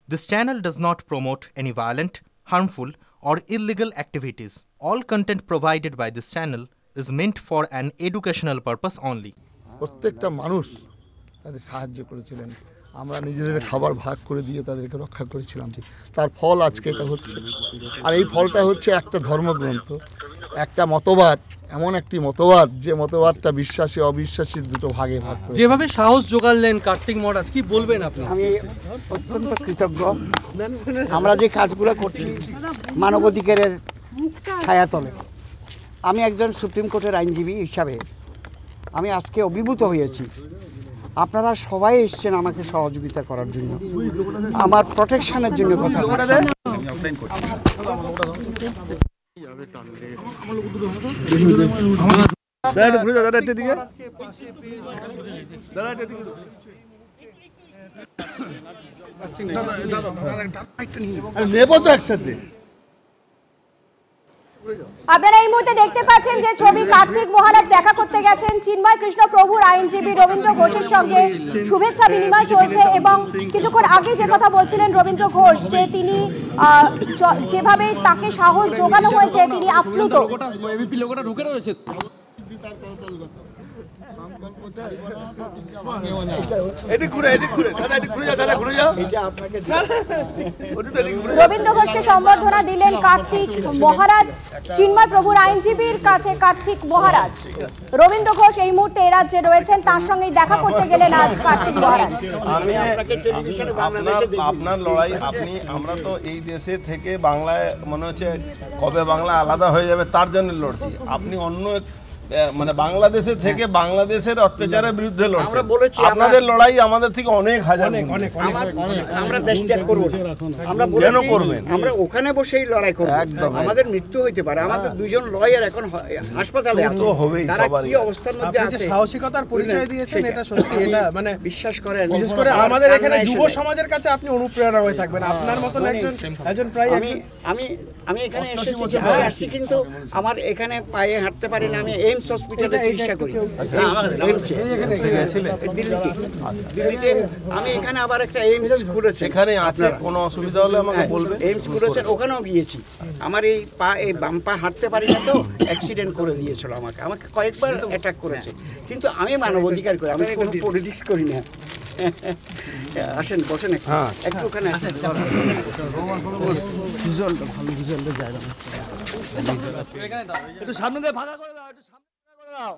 This channel does not promote any violent, harmful, or illegal activities. All content provided by this channel is meant for an educational purpose only. প্রত্যেকটা মানুষ তাদের সাহায্য করেছিলেন, আমরা নিজেদের খাবার ভাগ করে দিয়ে তাদেরকে রক্ষা করেছিলাম। তার ফল আজকে এটা হচ্ছে, আর এই ফলটা হচ্ছে একটা ধর্মগ্রন্থ, একটা মতবাদ, এমন একটি মতবাদ যে মতবাদটা বিশ্বাসী অবিশ্বাসী দুটো ভাগে ভাগ করে। যেভাবে সাহস জোগালেন কার্তিক মহারাজ, কি বলবেন আপনি? আমি অত্যন্ত কৃতজ্ঞ। আমরা যে কাজগুলো করছি মানবাধিকারের ছায়াতলে, আমি একজন সুপ্রিম কোর্টের আইনজীবী হিসাবে আমি আজকে অভিভূত হয়েছি। আপনারা সবাই এসেছেন আমাকে সহযোগিতা করার জন্য, আমার প্রোটেকশনের জন্য কথা। আপনারা এই মুহূর্তে দেখতে পাচ্ছেন যে ছবি, কার্তিক মহারাজ দেখা করতে গেছেন চিন্ময় কৃষ্ণ প্রভুর আইনজীবী রবীন্দ্র ঘোষের সঙ্গে শুভেচ্ছা বিনিময় চলছে। এবং কিছুক্ষণ আগে যে কথা বলছিলেন রবীন্দ্র ঘোষ, যে তিনি যেভাবে তাকে সাহস জোগানো হয়েছে তিনি আপ্লুত। রবীন্দ্র ঘোষকে সম্বর্ধনা দিলেন কার্তিক মহারাজ, চিন্ময় প্রভুর আইনজীবীর কাছে কার্তিক মহারাজ। রবীন্দ্র ঘোষ এই মুহূর্তে এ রাজ্যে রয়েছেন, তার সঙ্গেই দেখা করতে গেলেন আজ কার্তিক মহারাজ। আপনার লড়াই, আমরা তো এই দেশে থেকে বাংলায় মনে হচ্ছে কবে বাংলা আলাদা হয়ে যাবে তার জন্য লড়ছি। আপনি অন্য মানে বাংলাদেশে থেকে বাংলাদেশের অত্যাচারের বিরুদ্ধে লড়ছেন। আপনাদের লড়াই আমাদের থেকে অনেক হাজার। আমরা দেশ ত্যাগ করব, আমরা কেন করবেন? আমরা ওখানে বসেই লড়াই করব। একদম, আমাদের মৃত্যু হইতে পারে। আমাদের দুইজন লয়ার এখন হাসপাতালে আছে, তারা কি অবস্থার মধ্যে আছে। সাহসিকতার পরিচয় দিয়েছেন, এটা সত্যি, এটা মানে বিশ্বাস করেন। বিশেষ করে আমাদের এখানে যুব সমাজের কাছে আপনি অনুপ্রেরণা হয়ে থাকবেন। আপনার মতন একজন প্রায় আমি এখানে আসছি, কিন্তু আমার এখানে পায়ে হাঁটতে পারি না। আমি এইমস হসপিটালে চিকিৎসা করি, দিল্লিতে। আমি এখানে আবার একটা এইমস খুলেছে, এখানে আছে, কোনো অসুবিধা হলে আমাকে বলবেন। এইমস খুলেছেন, ওখানেও গিয়েছি। আমার এই পা, এই বাম পা হাঁটতে পারি না, তো অ্যাক্সিডেন্ট করে দিয়েছিল আমাকে কয়েকবার অ্যাটাক করেছে। কিন্তু আমি মানবাধিকার করি, আমি কোনো পলিটিক্স করি না। আসেন, বসেন একটু ওখানে আসেন। একটু সামনে দিয়ে ফাঁকা করে দাও, একটু সামনে করে দাও।